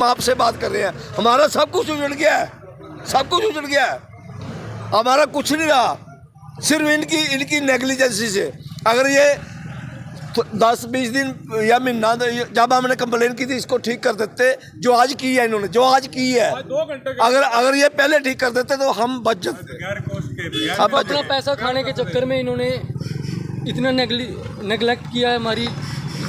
हम आपसे बात कर रहे हैं, हमारा सब कुछ उजड़ गया है, सब कुछ उजड़ गया है, हमारा कुछ नहीं रहा, सिर्फ इनकी नेग्लिजेंसी से। अगर ये 10-20 दिन या महीना जब हमने कंप्लेन की थी इसको ठीक कर देते, जो आज की है इन्होंने, जो आज की है, अगर ये पहले ठीक कर देते तो हम बच जाते। अब अपना पैसा खाने के चक्कर में इन्होंने इतना नेगलेक्ट किया है हमारी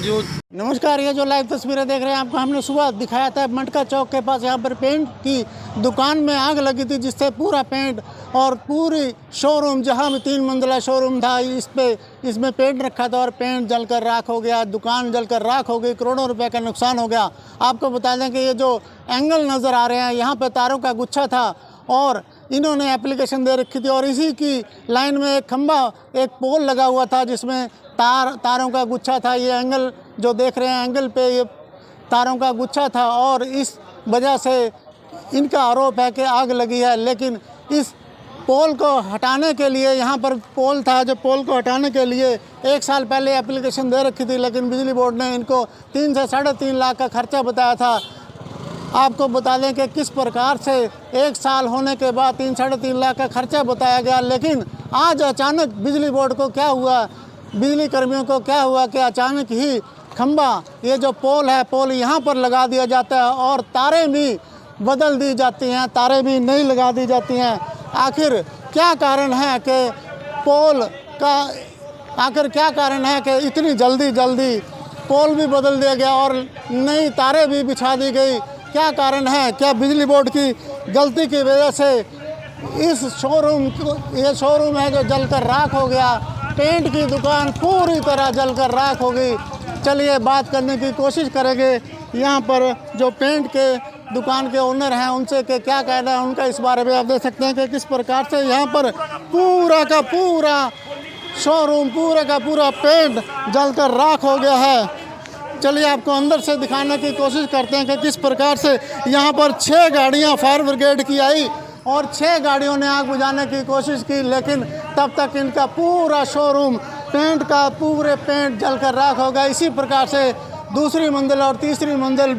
जो। नमस्कार, ये जो लाइव तस्वीरें देख रहे हैं आपको हमने सुबह दिखाया था मटका चौक के पास। यहाँ पर पेंट की दुकान में आग लगी थी, जिससे पूरा पेंट और पूरी शोरूम, जहाँ भी 3 मंजिला शोरूम था, इसमें पेंट रखा था और पेंट जलकर राख हो गया, दुकान जलकर राख हो गई, करोड़ों रुपए का नुकसान हो गया। आपको बता दें कि ये जो एंगल नज़र आ रहे हैं, यहाँ पर तारों का गुच्छा था और इन्होंने एप्लीकेशन दे रखी थी और इसी की लाइन में एक खंबा, एक पोल लगा हुआ था जिसमें तारों का गुच्छा था। ये एंगल जो देख रहे हैं, एंगल पे ये तारों का गुच्छा था और इस वजह से इनका आरोप है कि आग लगी है। लेकिन इस पोल को हटाने के लिए, यहाँ पर पोल था, जो पोल को हटाने के लिए 1 साल पहले एप्लीकेशन दे रखी थी, लेकिन बिजली बोर्ड ने इनको 3 से 3.5 लाख का खर्चा बताया था। आपको बता दें कि किस प्रकार से 1 साल होने के बाद 3-3.5 लाख का खर्चा बताया गया, लेकिन आज अचानक बिजली बोर्ड को क्या हुआ, बिजली कर्मियों को क्या हुआ कि अचानक ही खंबा, ये जो पोल है, पोल यहाँ पर लगा दिया जाता है और तारें भी बदल दी जाती हैं, तारें भी नहीं लगा दी जाती हैं। आखिर क्या कारण है कि पोल का, आखिर क्या कारण है कि इतनी जल्दी पोल भी बदल दिया गया और नई तारें भी बिछा दी गई? क्या कारण है? क्या बिजली बोर्ड की गलती की वजह से इस शोरूम, ये शोरूम है जो जलकर राख हो गया, पेंट की दुकान पूरी तरह जलकर राख हो गई। चलिए बात करने की कोशिश करेंगे यहाँ पर जो पेंट के दुकान के ओनर हैं उनसे कि क्या कहना है उनका इस बारे में। आप देख सकते हैं कि किस प्रकार से यहाँ पर पूरा का पूरा शोरूम, पूरा का पूरा पेंट जलकर राख हो गया है। चलिए आपको अंदर से दिखाने की कोशिश करते हैं कि किस प्रकार से यहाँ पर 6 गाड़ियाँ फायर ब्रिगेड की आई और 6 गाड़ियों ने आग बुझाने की कोशिश की, लेकिन तब तक इनका पूरा शोरूम पेंट का पूरे पेंट जलकर राख हो गया। इसी प्रकार से दूसरी मंजिल और तीसरी मंजिल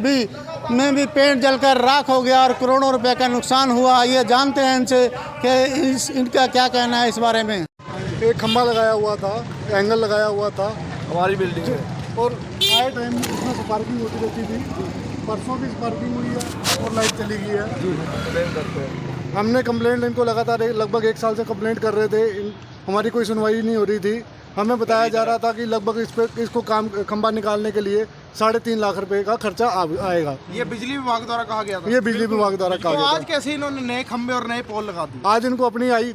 में भी पेंट जलकर राख हो गया और करोड़ों रुपए का नुकसान हुआ। ये जानते हैं इनसे कि इनका क्या कहना है इस बारे में। एक खंभा लगाया हुआ था, एंगल लगाया हुआ था हमारी बिल्डिंग में और आए टाइम इसमें स्पार्किंग होती रहती थी। परसों भी स्पार्किंग हुई है और लाइट चली गई है। कंप्लेन करते हैं, हमने कंप्लेंट इनको लगातार लगभग 1 साल से कंप्लेंट कर रहे थे, हमारी कोई सुनवाई नहीं हो रही थी। हमें बताया जा रहा था कि लगभग इसको खंभा निकालने के लिए 3.5 लाख रुपए का खर्चा आएगा। ये बिजली विभाग द्वारा कहा गया था। ये बिजली विभाग द्वारा कहा गया था। आज कैसे इन्होंने नए खंभे और नए पोल लगा दिए? आज इनको अपनी आई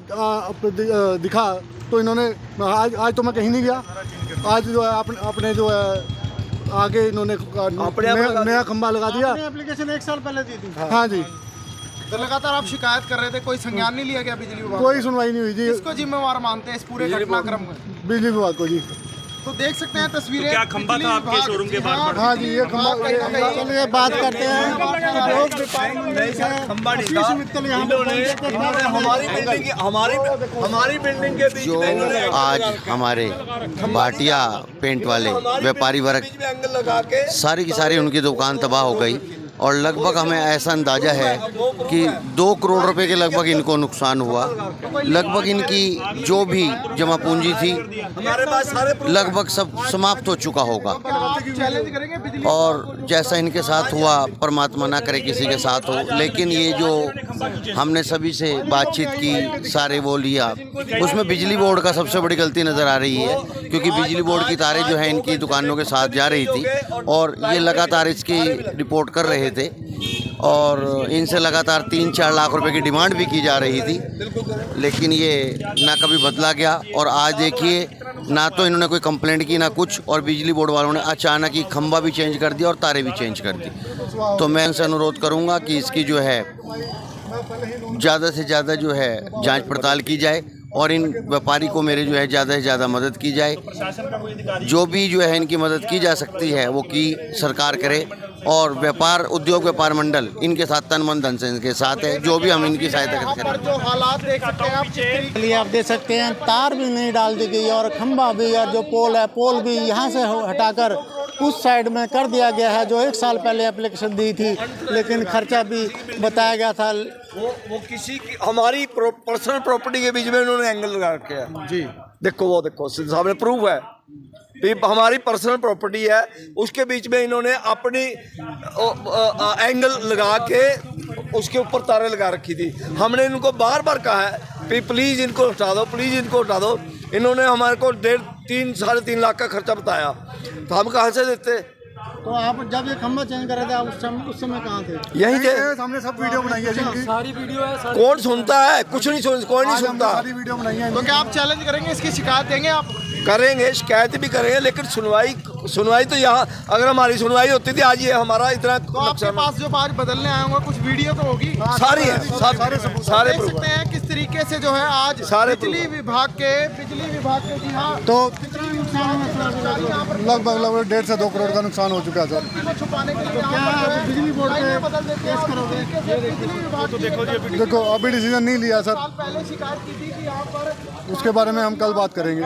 दिखा तो इन्होंने आज तो मैं कहीं नहीं गया। आज जो है अपने जो है आगे इन्होंने नया खंभा लगा दिया। एप्लीकेशन 1 साल पहले दी थी। हाँ जी। तो लगातार आप शिकायत कर रहे थे, कोई संज्ञान नहीं लिया गया बिजली विभाग? कोई सुनवाई नहीं हुई जी। किसको जिम्मेवार मानते हैं इस पूरे घटनाक्रम में? बिजली विभाग को जी। तो देख सकते हैं तस्वीरें। तो क्या खंभा था आपके शोरूम के बाहर? हाँ जी, ये खंभा। चलिए बात करते हैं। हमारी बिल्डिंग के बीच जो आज हमारे भाटिया पेंट वाले व्यापारी वर्ग सारी की सारी उनकी दुकान तबाह हो गई और लगभग हमें ऐसा अंदाज़ा है कि 2 करोड़ रुपए के लगभग इनको नुकसान हुआ। लगभग इनकी जो भी जमा पूंजी थी लगभग सब समाप्त हो चुका होगा और जैसा इनके साथ हुआ परमात्मा ना करे किसी के साथ हो। लेकिन ये जो हमने सभी से बातचीत की, सारे वो लिया, उसमें बिजली बोर्ड का सबसे बड़ी गलती नज़र आ रही है, क्योंकि बिजली बोर्ड की तारें जो है इनकी दुकानों के साथ जा रही थी और ये लगातार इसकी रिपोर्ट कर रहे थे और इनसे लगातार 3-4 लाख रुपए की डिमांड भी की जा रही थी, लेकिन ये ना कभी बदला गया। और आज देखिए, ना तो इन्होंने कोई कंप्लेंट की ना कुछ, और बिजली बोर्ड वालों ने अचानक ही खंभा भी चेंज कर दिया और तारें भी चेंज कर दी। तो मैं इनसे अनुरोध करूँगा कि इसकी जो है ज़्यादा से ज़्यादा जो है जांच पड़ताल की जाए और इन व्यापारी को मेरे जो है ज़्यादा से ज़्यादा मदद की जाए। जो भी जो है इनकी मदद की जा सकती है वो की सरकार करे और उद्योग व्यापार मंडल इनके साथ तन मन धन से इनके साथ है, जो भी हम इनकी सहायता करें। जो हालात देख सकते हैं आप, चलिए आप देख सकते हैं तार भी नहीं डाल दी गई और खंभा भी, और जो पोल है पोल भी यहाँ से हटाकर उस साइड में कर दिया गया है जो 1 साल पहले एप्लीकेशन दी थी, लेकिन खर्चा भी बताया गया था। वो किसी की हमारी पर्सनल प्रॉपर्टी के बीच में इन्होंने एंगल लगा रखे है जी। देखो सामने प्रूफ है, ये हमारी पर्सनल प्रॉपर्टी है, उसके बीच में इन्होंने अपनी एंगल लगा के उसके ऊपर तारे लगा रखी थी। हमने इनको बार बार कहा है कि प्लीज़ इनको हटा दो, प्लीज़ इनको हटा दो। इन्होंने हमारे को 3.5 3 लाख का खर्चा बताया, तो हम कहाँ से देते। तो आप जब ये खंभा चेंज कर रहे थे आप उस समय कहाँ थे? यहीं थे, हमने सब वीडियो बनाई है जिनकी। सारी वीडियो है। कौन सुनता है, कुछ नहीं सुन, कोई नहीं सुनता। सारी वीडियो बनाई है। तो क्या आप चैलेंज करेंगे, इसकी शिकायत देंगे आप? करेंगे, शिकायत भी करेंगे, लेकिन सुनवाई तो यहाँ, अगर हमारी सुनवाई होती थी आज ये हमारा इतना तो आपके पास जो आज बदलने आए होंगे कुछ वीडियो तो होगी? सारी है, सारे देख सकते हैं किस तरीके से जो है आज सारे बिजली विभाग के जी हाँ, तो कितना नुकसान यहाँ पर लगभग 1.5 से 2 करोड़ का नुकसान हो चुका है सर। को छुपाने के लिए क्या आप बिजली बोर्ड पे बदल देते हैं और बिजली विभाग तो देखो अभी डिसीजन नहीं लिया सर, साल पहले शिकायत की थी कि यहाँ पर उसके बारे में हम कल बात करेंगे।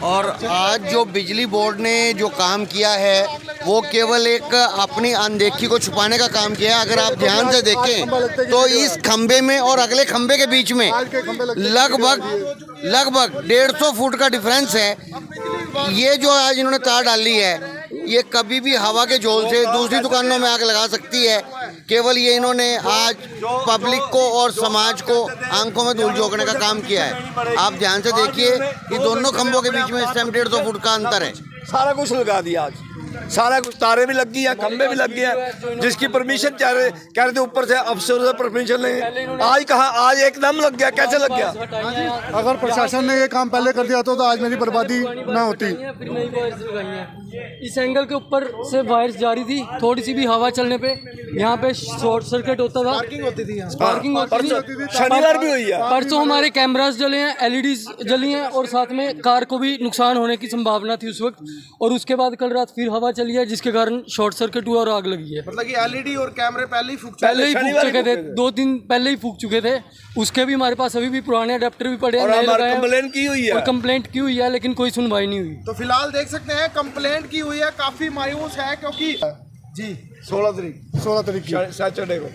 और आज जो बिजली बोर्ड ने जो काम किया है वो केवल एक अपनी अनदेखी को छुपाने का काम किया है। अगर आप ध्यान से देखें तो इस खंबे में और अगले खंबे के बीच में लगभग 150 फुट का डिफरेंस है। ये जो आज इन्होंने तार डाली है ये कभी भी हवा के झोल से दूसरी दुकानों में आग लगा सकती है। केवल ये इन्होंने आज पब्लिक को और समाज को आंखों में धूल झोंकने का काम किया है। आप ध्यान से देखिए कि दोनों खंभों के बीच में इस टाइम 150 फुट का अंतर है। सारा कुछ लगा दिया आज, सारा कुछ, तारे भी लग गई है, खंबे भी लग गए हैं, जिसकी परमिशन कह रहे थे ऊपर से अफसर से परमिशन लेंगे। आज कहा, आज एकदम लग गया, कैसे लग गया? अगर प्रशासन ने ये काम पहले कर दिया तो आज मेरी बर्बादी न होती। फिर नई वायर्स लगाई हैं। इस एंगल के ऊपर से वायर्स जा रही थी, थोड़ी सी भी हवा चलने पे यहाँ पे शॉर्ट सर्किट होता था, स्पार्किंग होती थी। शनिवार भी हुई है। परसों हमारे कैमरास जले हैं, एलईडीज जली हैं और साथ में कार को भी नुकसान होने की संभावना थी उस वक्त। और उसके बाद कल रात फिर हवा चली है जिसके कारण शॉर्ट सर्किट हुआ और आग लगी है। मतलब कि एलईडी और कैमरे पहले ही फूक चुके थे, 2 दिन पहले ही फूक चुके थे। उसके भी हमारे पास अभी भी पुराने अडेप्टर भी पड़े हैं, कंप्लेंट की हुई है, कंप्लेंट की हुई है, लेकिन कोई सुनवाई नहीं हुई। तो फिलहाल देख सकते हैं कंप्लेंट की हुई है, काफी मायूस है क्योंकि जी 16 तारीख सैटरडे को।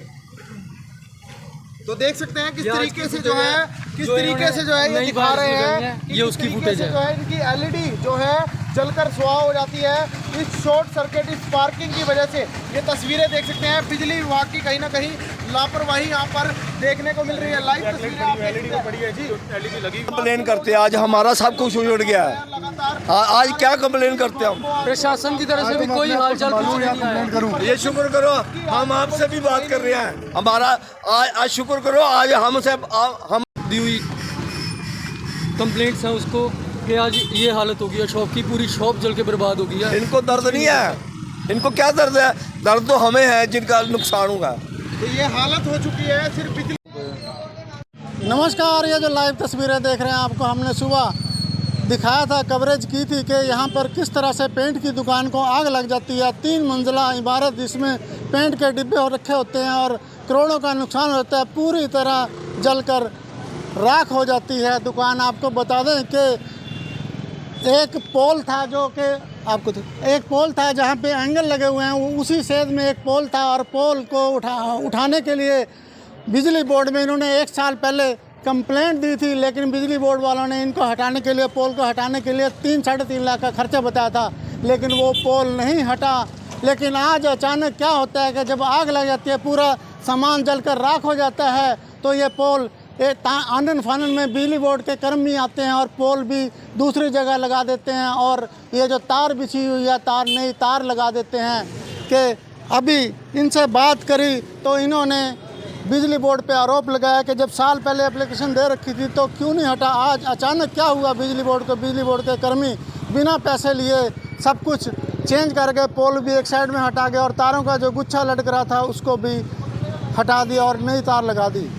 तो देख सकते हैं किस तरीके से जो है ये दिखा रहे हैं, ये उसकी फुटेज है। जो है इनकी एलईडी जो है जलकर स्वाह हो जाती है इस शॉर्ट सर्किट, इस स्पार्किंग की वजह से। ये तस्वीरें देख सकते हैं बिजली विभाग की कहीं ना कहीं लापरवाही यहाँ पर देखने को मिल रही है। लाइव तस्वीरें आप एलईडी पड़ी है जी, एलईडी लगी। कंप्लेन करते हैं, आज हमारा सब कुछ उजड़ गया है। आज क्या कंप्लेन करते हैं हम? प्रशासन की तरफ से भी कोई हालचाल कुछ नहीं आया। ये शुक्र करो हम आपसे भी बात कर रहे हैं, हमारा आज शुक्र करो आज हमसे हम दी हुई कंप्लेंट्स हैं उसको कि आज ये हालत हो गई है, शॉप की पूरी शॉप जल के बर्बाद हो गई है। इनको दर्द नहीं है, इनको क्या दर्द है? दर्द तो हमें है जिनका नुकसान हुआ। तो ये हालत हो चुकी है सिर्फ बिजली। नमस्कार, ये जो लाइव तस्वीरें देख रहे हैं आपको हमने सुबह दिखाया था, कवरेज की थी कि यहाँ पर किस तरह से पेंट की दुकान को आग लग जाती है। 3 मंजिला इमारत जिसमें पेंट के डिब्बे रखे होते हैं और करोड़ों का नुकसान होता है, पूरी तरह जलकर राख हो जाती है दुकान। आपको बता दें कि एक पोल था जो कि एक पोल था जहाँ पे एंगल लगे हुए हैं, उसी सेध में एक पोल था और पोल को उठाने के लिए बिजली बोर्ड में इन्होंने 1 साल पहले कंप्लेंट दी थी, लेकिन बिजली बोर्ड वालों ने इनको हटाने के लिए, पोल को हटाने के लिए 3-3.5 लाख का खर्चा बताया था, लेकिन वो पोल नहीं हटा। लेकिन आज अचानक क्या होता है कि जब आग लग जाती है, पूरा सामान जलकर राख हो जाता है, तो ये पोल आनन फानन में बिजली बोर्ड के कर्मी आते हैं और पोल भी दूसरी जगह लगा देते हैं। और ये जो तार बिछी हुई है, नई तार लगा देते हैं। कि अभी इनसे बात करी तो इन्होंने बिजली बोर्ड पे आरोप लगाया कि जब साल पहले एप्लीकेशन दे रखी थी तो क्यों नहीं हटा। आज अचानक क्या हुआ बिजली बोर्ड को, बिजली बोर्ड के कर्मी बिना पैसे लिए सब कुछ चेंज कर गए, पोल भी एक साइड में हटा गए और तारों का जो गुच्छा लटक रहा था उसको भी हटा दिया और नई तार लगा दी।